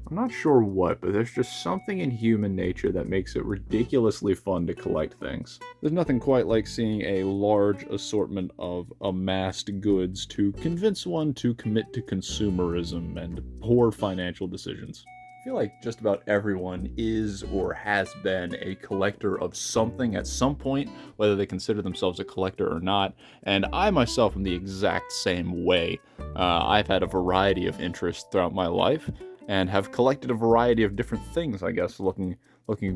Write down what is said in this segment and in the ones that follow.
I'm not sure what, but there's just something in human nature that makes it ridiculously fun to collect things. There's nothing quite like seeing a large assortment of amassed goods to convince one to commit to consumerism and poor financial decisions. I feel like just about everyone is or has been a collector of something at some point, whether they consider themselves a collector or not, and I myself am the exact same way. I've had a variety of interests throughout my life, and have collected a variety of different things, I guess, looking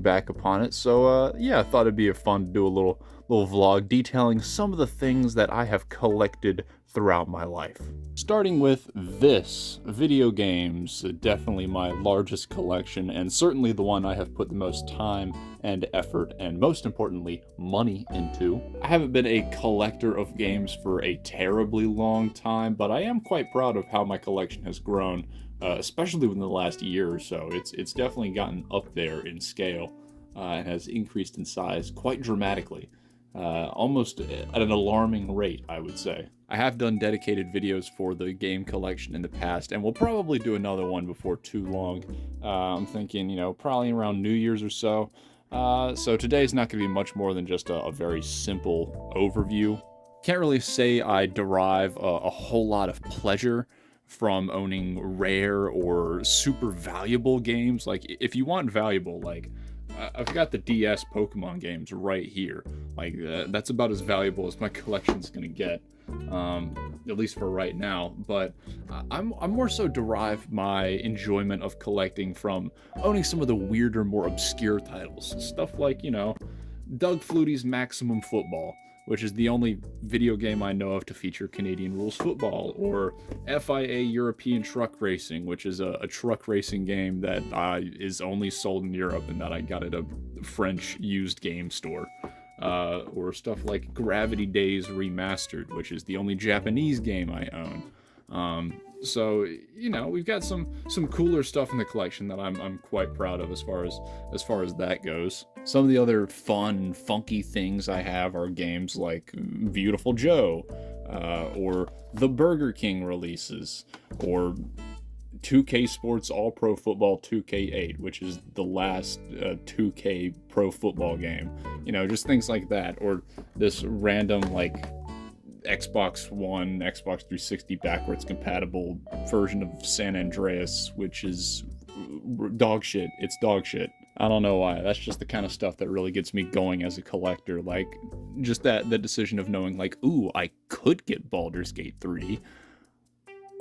back upon it. So yeah, I thought it'd be fun to do a little vlog detailing some of the things that I have collected throughout my life. Starting with this, video games, definitely my largest collection, and certainly the one I have put the most time and effort, and most importantly, money into. I haven't been a collector of games for a terribly long time, but I am quite proud of how my collection has grown, especially within the last year or so. It's definitely gotten up there in scale, and has increased in size quite dramatically. Almost at an alarming rate, I would say. I have done dedicated videos for the game collection in the past, and we'll probably do another one before too long. I'm thinking, probably around New Year's or so. So today's not going to be much more than just a very simple overview. Can't really say I derive a whole lot of pleasure from owning rare or super valuable games. Like, if you want valuable, like, I've got the DS Pokemon games right here. Like, that's about as valuable as my collection's gonna get, at least for right now. But I'm more so derive my enjoyment of collecting from owning some of the weirder, more obscure titles. Stuff like, Doug Flutie's Maximum Football, which is the only video game I know of to feature Canadian rules football, or FIA European Truck Racing, which is a truck racing game that is only sold in Europe and that I got at a French used game store. Or stuff like Gravity Days Remastered, which is the only Japanese game I own. So we've got some cooler stuff in the collection that I'm quite proud of as far as that goes. Some of the other fun, funky things I have are games like Beautiful Joe, or the Burger King releases, or 2K Sports All Pro Football 2K8, which is the last 2K Pro Football game. Just things like that, or this random Xbox One, Xbox 360 backwards compatible version of San Andreas, which is dog shit. It's dog shit. I don't know why. That's just the kind of stuff that really gets me going as a collector. Like, just the decision of knowing, ooh, I could get Baldur's Gate 3,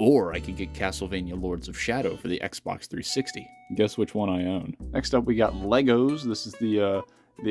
or I could get Castlevania Lords of Shadow for the Xbox 360. Guess which one I own. Next up, we got Legos. This is the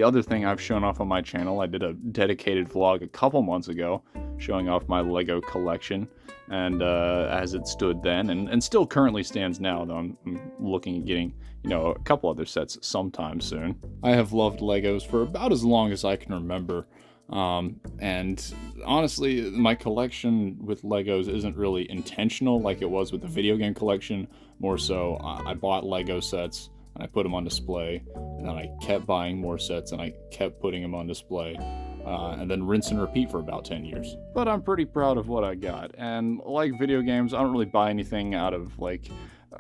other thing I've shown off on my channel. I did a dedicated vlog a couple months ago showing off my Lego collection, and as it stood then, and still currently stands now, though I'm looking at getting a couple other sets sometime soon. I have loved Legos for about as long as I can remember, and honestly, my collection with Legos isn't really intentional like it was with the video game collection. More so, I bought Lego sets and I put them on display, and then I kept buying more sets and I kept putting them on display, and then rinse and repeat for about 10 years. But I'm pretty proud of what I got, and like video games, I don't really buy anything out of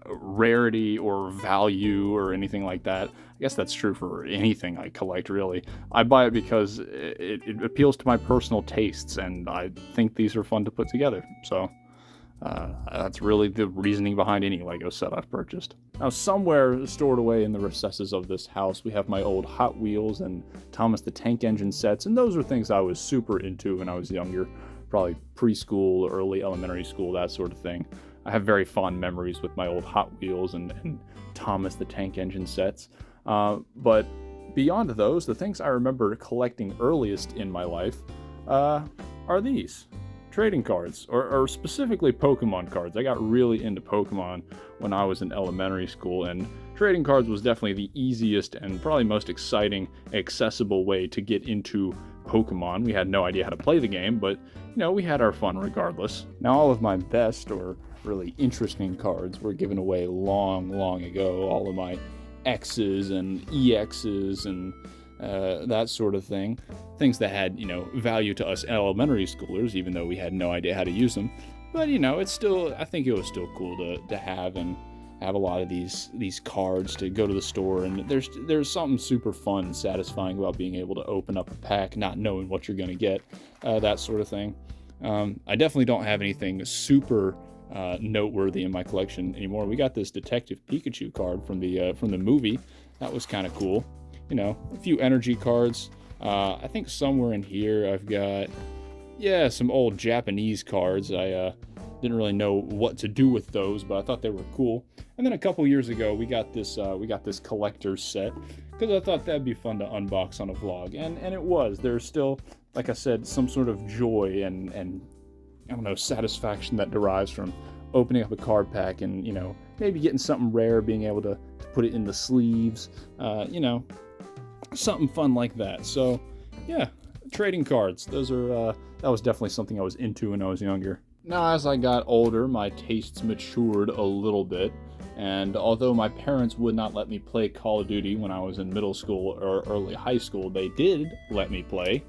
rarity or value or anything like that. I guess that's true for anything I collect, really. I buy it because it appeals to my personal tastes, and I think these are fun to put together. So that's really the reasoning behind any Lego set I've purchased. Now, somewhere stored away in the recesses of this house, we have my old Hot Wheels and Thomas the Tank Engine sets, and those are things I was super into when I was younger, probably preschool, early elementary school, that sort of thing. I have very fond memories with my old Hot Wheels and Thomas the Tank Engine sets. But beyond those, the things I remember collecting earliest in my life are these. Trading cards, or specifically Pokemon cards. I got really into Pokemon when I was in elementary school, and trading cards was definitely the easiest and probably most exciting, accessible way to get into Pokemon. We had no idea how to play the game, but we had our fun regardless. Now, all of my best or really interesting cards were given away long ago. All of my X's and EX's and that sort of thing. Things that had, value to us elementary schoolers, even though we had no idea how to use them. But, it's still, I think it was still cool to have and have a lot of these cards to go to the store, and there's something super fun and satisfying about being able to open up a pack, not knowing what you're gonna get, that sort of thing. I definitely don't have anything super noteworthy in my collection anymore. We got this Detective Pikachu card from the movie. That was kind of cool. You know, a few energy cards. I think somewhere in here I've got, yeah, some old Japanese cards. I didn't really know what to do with those, but I thought they were cool. And then a couple years ago, we got this collector's set because I thought that'd be fun to unbox on a vlog, and it was. There's still, like I said, some sort of joy and I don't know, satisfaction that derives from opening up a card pack and, you know, maybe getting something rare, being able to put it in the sleeves, you know, something fun like that. So yeah, trading cards, those are that was definitely something I was into when I was younger. Now, as I got older, my tastes matured a little bit, and although my parents would not let me play Call of Duty when I was in middle school or early high school, they did let me play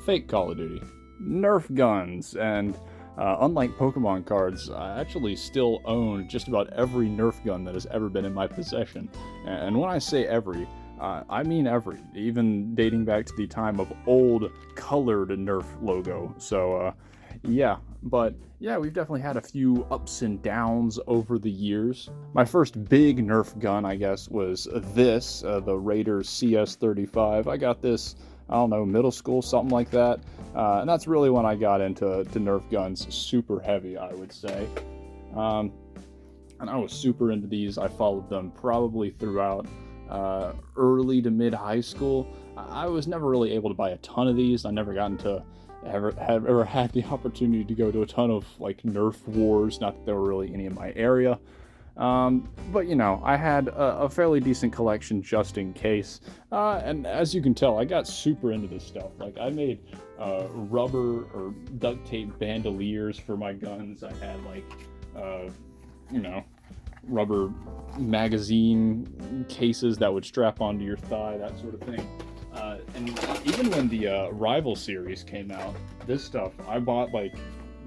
fake Call of Duty, Nerf guns, and unlike Pokemon cards, I actually still own just about every Nerf gun that has ever been in my possession. And when I say every, I mean every, even dating back to the time of old colored Nerf logo. So yeah, but yeah, we've definitely had a few ups and downs over the years. My first big Nerf gun, I guess, was this, the Raider CS-35. I got this, I don't know, middle school, something like that. And that's really when I got into Nerf guns super heavy, I would say. And I was super into these. I followed them probably throughout early to mid high school. I was never really able to buy a ton of these. I never got into ever had the opportunity to go to a ton of like Nerf wars. Not that there were really any in my area. But you know, I had a fairly decent collection just in case. And as you can tell, I got super into this stuff. Like I made rubber or duct tape bandoliers for my guns. I had like, you know, rubber magazine cases that would strap onto your thigh, that sort of thing. And even when the Rival series came out, this stuff, I bought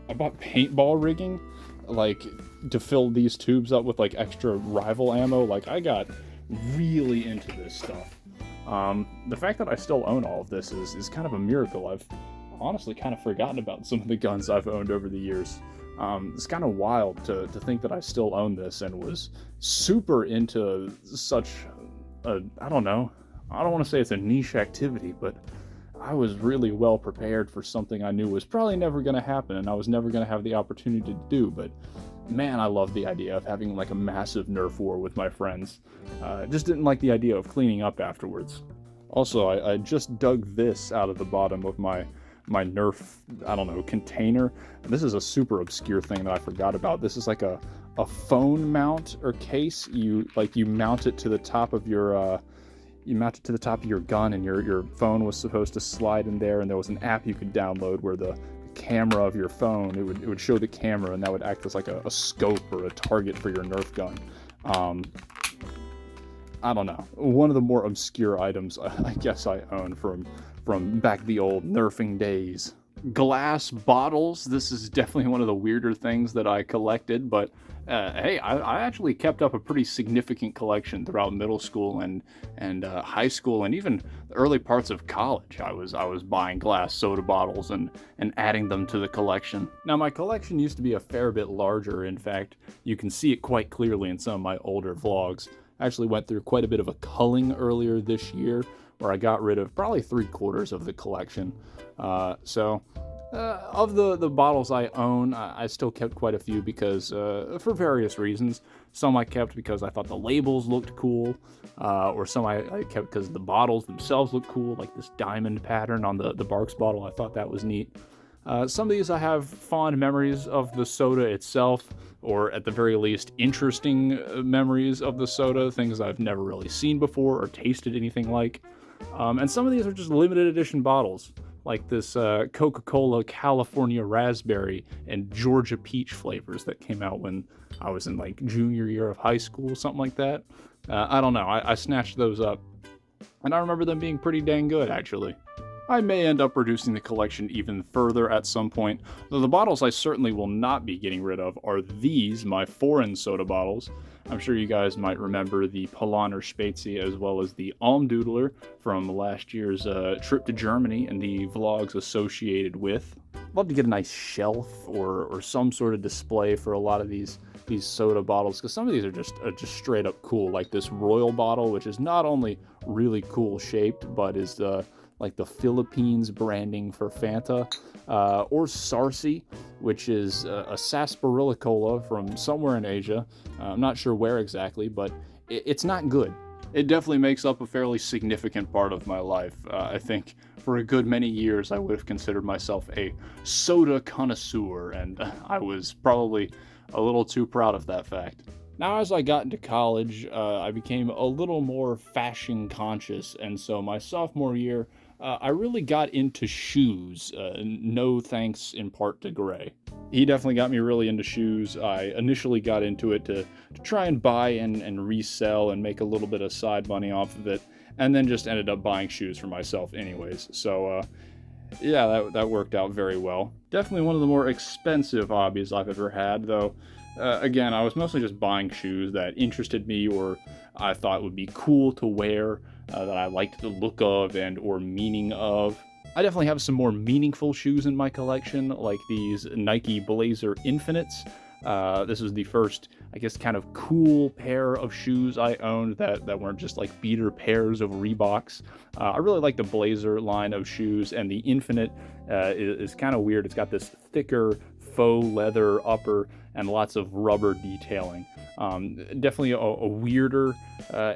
paintball rigging, like to fill these tubes up with like extra Rival ammo. Like I got really into this stuff. The fact that I still own all of this is kind of a miracle. I've honestly kind of forgotten about some of the guns I've owned over the years. It's kind of wild to think that I still own this and was super into such a, I don't know, I don't want to say it's a niche activity, but I was really well prepared for something I knew was probably never going to happen and I was never going to have the opportunity to do. But man, I love the idea of having like a massive Nerf war with my friends. Just didn't like the idea of cleaning up afterwards. Also, I just dug this out of the bottom of my Nerf, I don't know, container. This is a super obscure thing that I forgot about. This is like a phone mount or case. You mount it to the top of your gun, and your phone was supposed to slide in there, and there was an app you could download where the camera of your phone, it would show the camera, and that would act as like a scope or a target for your Nerf gun. I don't know. One of the more obscure items I guess I own from back the old Nerfing days. Glass bottles. This is definitely one of the weirder things that I collected, but hey, I actually kept up a pretty significant collection throughout middle school and high school, and even the early parts of college. I was buying glass soda bottles and adding them to the collection. Now, my collection used to be a fair bit larger. In fact, you can see it quite clearly in some of my older vlogs. I actually went through quite a bit of a culling earlier this year, where I got rid of probably 3/4 of the collection. Of the bottles I own, I still kept quite a few because, for various reasons. Some I kept because I thought the labels looked cool, or some I kept because the bottles themselves looked cool, like this diamond pattern on the Barks bottle. I thought that was neat. Some of these I have fond memories of the soda itself, or at the very least, interesting memories of the soda, things I've never really seen before or tasted anything like. And some of these are just limited edition bottles, like this Coca-Cola California Raspberry and Georgia Peach flavors that came out when I was in like junior year of high school, something like that. I don't know, I snatched those up, and I remember them being pretty dang good, actually. I may end up reducing the collection even further at some point, though the bottles I certainly will not be getting rid of are these, my foreign soda bottles. I'm sure you guys might remember the Polaner Spezi as well as the Almdudler from last year's trip to Germany and the vlogs associated with. I'd love to get a nice shelf or some sort of display for a lot of these soda bottles, because some of these are just straight up cool, like this Royal bottle, which is not only really cool shaped, but is like the Philippines branding for Fanta, or Sarsi, which is a sarsaparilla cola from somewhere in Asia. I'm not sure where exactly, but it's not good. It definitely makes up a fairly significant part of my life. I think for a good many years I would have considered myself a soda connoisseur, and I was probably a little too proud of that fact. Now, as I got into college, I became a little more fashion conscious, and so my sophomore year, I really got into shoes, no thanks in part to Gray. He definitely got me really into shoes. I initially got into it to try and buy and resell and make a little bit of side money off of it, and then just ended up buying shoes for myself anyways. So, yeah, that worked out very well. Definitely one of the more expensive hobbies I've ever had, though. Again, I was mostly just buying shoes that interested me or I thought would be cool to wear, that I liked the look of and or meaning of. I definitely have some more meaningful shoes in my collection, like these Nike Blazer Infinites. This was the first, I guess, kind of cool pair of shoes I owned that weren't just like beater pairs of Reeboks. I really like the Blazer line of shoes, and the Infinite is kind of weird. It's got this thicker faux leather upper and lots of rubber detailing. Definitely a weirder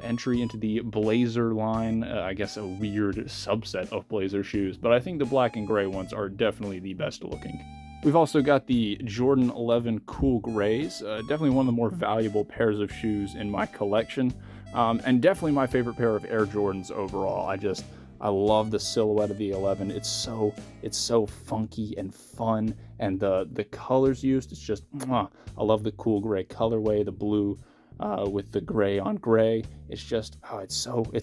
entry into the Blazer line. I guess a weird subset of Blazer shoes, but I think the black and gray ones are definitely the best looking. We've also got the Jordan 11 Cool Grays, definitely one of the more valuable pairs of shoes in my collection, and definitely my favorite pair of Air Jordans overall. I love the silhouette of the 11. It's so funky and fun, and the colors used, it's just, I love the cool gray colorway, the blue with the gray on gray. It's just, it's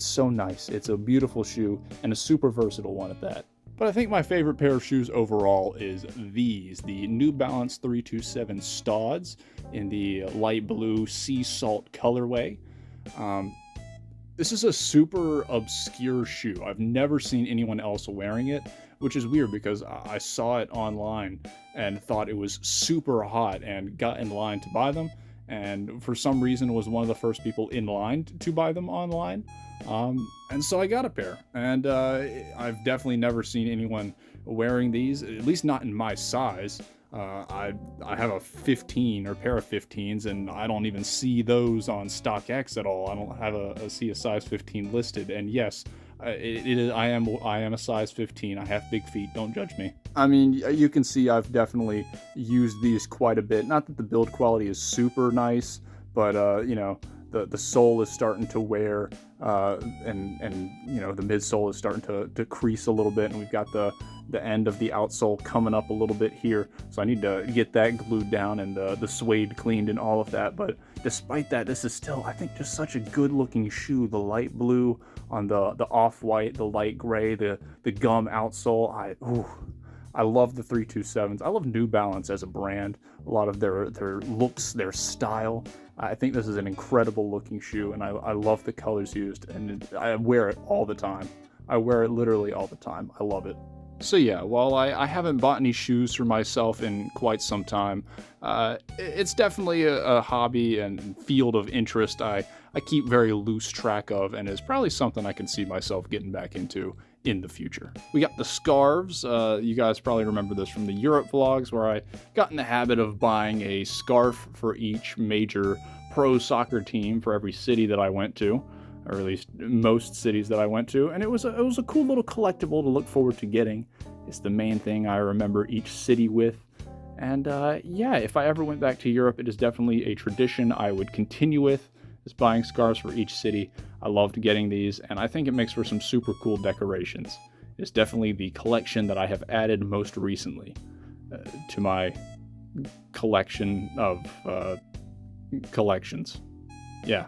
so nice. It's a beautiful shoe and a super versatile one at that. But I think my favorite pair of shoes overall is these, the New Balance 327 Stods in the light blue sea salt colorway. This is a super obscure shoe. I've never seen anyone else wearing it, which is weird because I saw it online and thought it was super hot and got in line to buy them, and for some reason was one of the first people in line to buy them online. And so I got a pair, and I've definitely never seen anyone wearing these, at least not in my size. I have a 15 or pair of 15s, and I don't even see those on StockX at all. I don't have see a size 15 listed, and yes, I am a size 15. I have big feet. Don't judge me. I mean, you can see I've definitely used these quite a bit. Not that the build quality is super nice, but you know, the sole is starting to wear, and you know, the midsole is starting to crease a little bit, and we've got the end of the outsole coming up a little bit here, so I need to get that glued down and the suede cleaned and all of that. But despite that, this is still, I think, just such a good looking shoe. The light blue on the off-white, the light gray, the gum outsole. I love the 327s. I love New Balance as a brand. A lot of their looks, their style. I think this is an incredible looking shoe, and I love the colors used, and I wear it all the time. I wear it literally all the time. I love it. So yeah, while I haven't bought any shoes for myself in quite some time, it's definitely a hobby and field of interest I keep very loose track of, and is probably something I can see myself getting back into in the future. We got the scarves. You guys probably remember this from the Europe vlogs, where I got in the habit of buying a scarf for each major pro soccer team for every city that I went to, or at least most cities that I went to, and it was a cool little collectible to look forward to getting. It's the main thing I remember each city with, and yeah, if I ever went back to Europe, it is definitely a tradition I would continue with, is buying scarves for each city. I loved getting these, and I think it makes for some super cool decorations. It's definitely the collection that I have added most recently to my collection of collections. Yeah.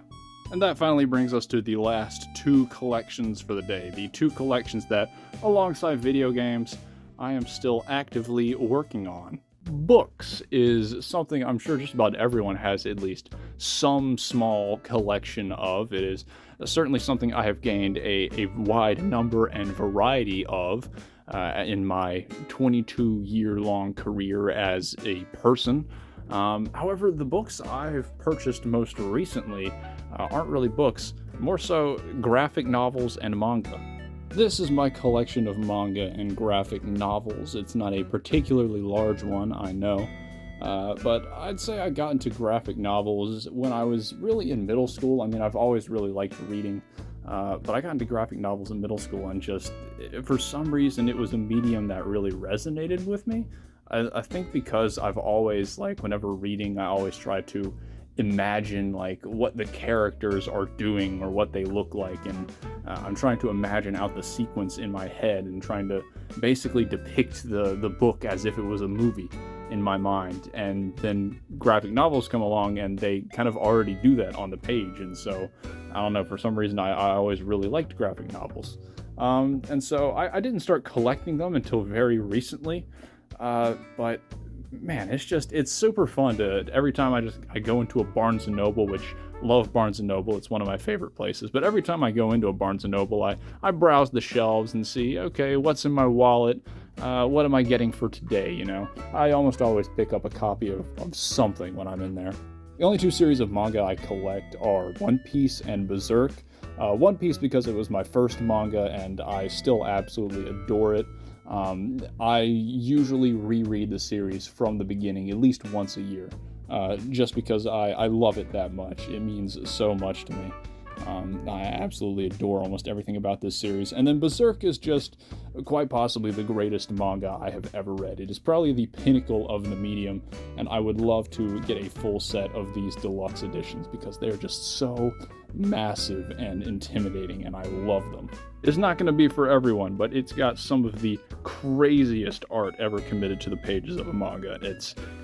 And that finally brings us to the last two collections for the day. The two collections that, alongside video games, I am still actively working on. Books is something I'm sure just about everyone has at least some small collection of. It is certainly something I have gained a wide number and variety of in my 22-year-long career as a person. However, the books I've purchased most recently aren't really books, more so graphic novels and manga. This is my collection of manga and graphic novels. It's not a particularly large one, I know, but I'd say I got into graphic novels when I was really in middle school. I mean, I've always really liked reading, but I got into graphic novels in middle school, and just, for some reason, it was a medium that really resonated with me. I think because I've always, like, whenever reading, I always try to imagine, like, what the characters are doing or what they look like, and I'm trying to imagine out the sequence in my head and trying to basically depict the book as if it was a movie in my mind. And then graphic novels come along and they kind of already do that on the page, and so I don't know, for some reason I always really liked graphic novels, and so I didn't start collecting them until very recently, but man, it's super fun to, every time I go into a Barnes & Noble, which, love Barnes & Noble, it's one of my favorite places, but every time I go into a Barnes & Noble, I browse the shelves and see, okay, what's in my wallet, what am I getting for today, you know? I almost always pick up a copy of something when I'm in there. The only two series of manga I collect are One Piece and Berserk. One Piece because it was my first manga and I still absolutely adore it. I usually reread the series from the beginning at least once a year, just because I love it that much. It means so much to me. I absolutely adore almost everything about this series. And then Berserk is just quite possibly the greatest manga I have ever read. It is probably the pinnacle of the medium, and I would love to get a full set of these deluxe editions because they're just so massive and intimidating, and I love them. It's not going to be for everyone, but it's got some of the craziest art ever committed to the pages of a manga.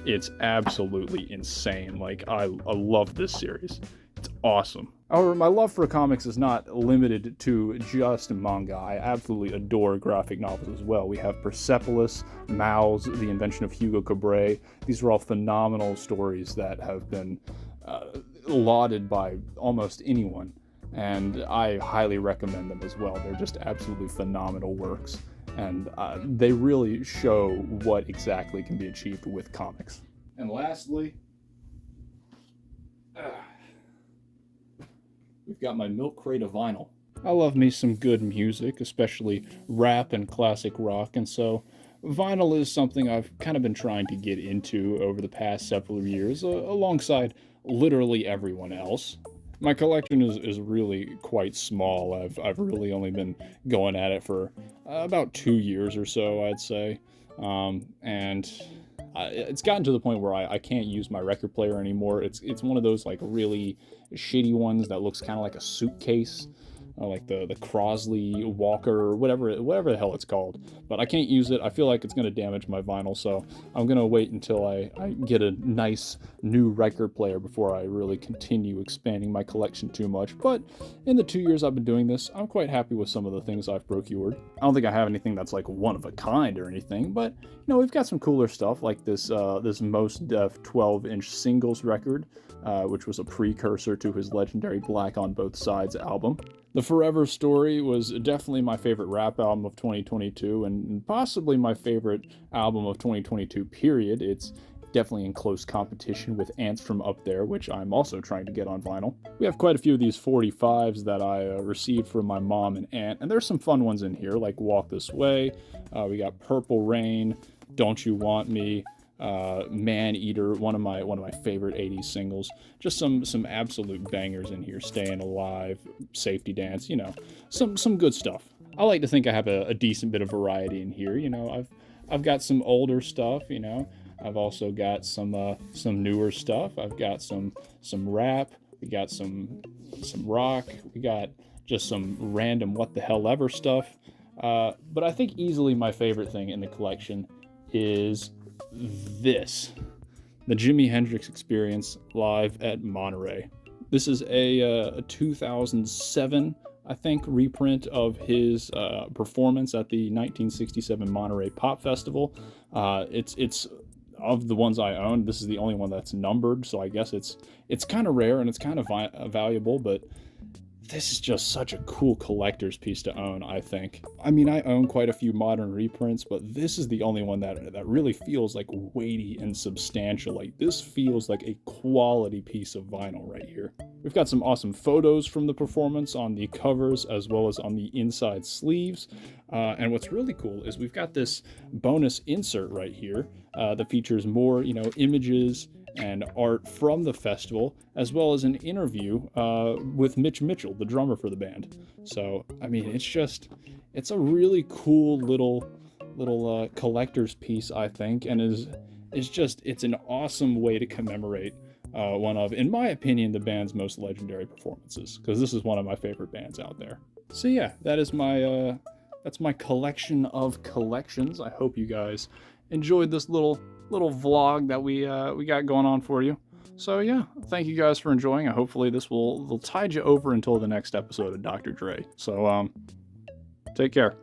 It's absolutely insane. Like, I love this series. It's awesome. However, my love for comics is not limited to just manga. I absolutely adore graphic novels as well. We have Persepolis, Maus, The Invention of Hugo Cabret. These are all phenomenal stories that have been lauded by almost anyone, and I highly recommend them as well. They're just absolutely phenomenal works, and they really show what exactly can be achieved with comics. And lastly, we've got my Milk Crate of vinyl. I love me some good music, especially rap and classic rock, and so vinyl is something I've kind of been trying to get into over the past several years, alongside literally everyone else. My collection is really quite small. I've really only been going at it for about 2 years or so, I'd say, and it's gotten to the point where I can't use my record player anymore. It's one of those, like, really shitty ones that looks kind of like a suitcase, like the Crosley Walker or whatever the hell it's called. But I can't use it. I feel like it's going to damage my vinyl, so I'm going to wait until I get a nice new record player before I really continue expanding my collection too much. But in the 2 years I've been doing this, I'm quite happy with some of the things I've procured. I don't think I have anything that's like one of a kind or anything, but you know, we've got some cooler stuff like this Mos Def 12-inch singles record, which was a precursor to his legendary Black on Both Sides album. The Forever Story was definitely my favorite rap album of 2022, and possibly my favorite album of 2022, period. It's definitely in close competition with Ants from Up There, which I'm also trying to get on vinyl. We have quite a few of these 45s that I received from my mom and aunt, and there's some fun ones in here, like Walk This Way. We got Purple Rain, Don't You Want Me, Man Eater, one of my favorite 80s singles. Just some absolute bangers in here. Staying Alive, Safety Dance, you know, some good stuff. I like to think I have a decent bit of variety in here. You know, I've got some older stuff, you know. I've also got some newer stuff. I've got some rap. We got some rock. We got just some random what the hell ever stuff. But I think easily my favorite thing in the collection is this, the Jimi Hendrix Experience live at Monterey. This is a 2007, I think, reprint of his performance at the 1967 Monterey Pop Festival. It's of the ones I own, this is the only one that's numbered, so I guess it's kind of rare and it's kind of valuable, but this is just such a cool collector's piece to own, I think. I mean, I own quite a few modern reprints, but this is the only one that really feels like weighty and substantial. Like, this feels like a quality piece of vinyl right here. We've got some awesome photos from the performance on the covers as well as on the inside sleeves. And what's really cool is we've got this bonus insert right here that features more, images and art from the festival, as well as an interview with Mitch Mitchell, the drummer for the band. So, I mean, it's a really cool little collector's piece, I think, and it's an awesome way to commemorate one of, in my opinion, the band's most legendary performances, because this is one of my favorite bands out there. So yeah, that's my collection of collections. I hope you guys enjoyed this little vlog that we got going on for you. So yeah, thank you guys for enjoying. Hopefully this will tide you over until the next episode of Dr. Dray. So take care.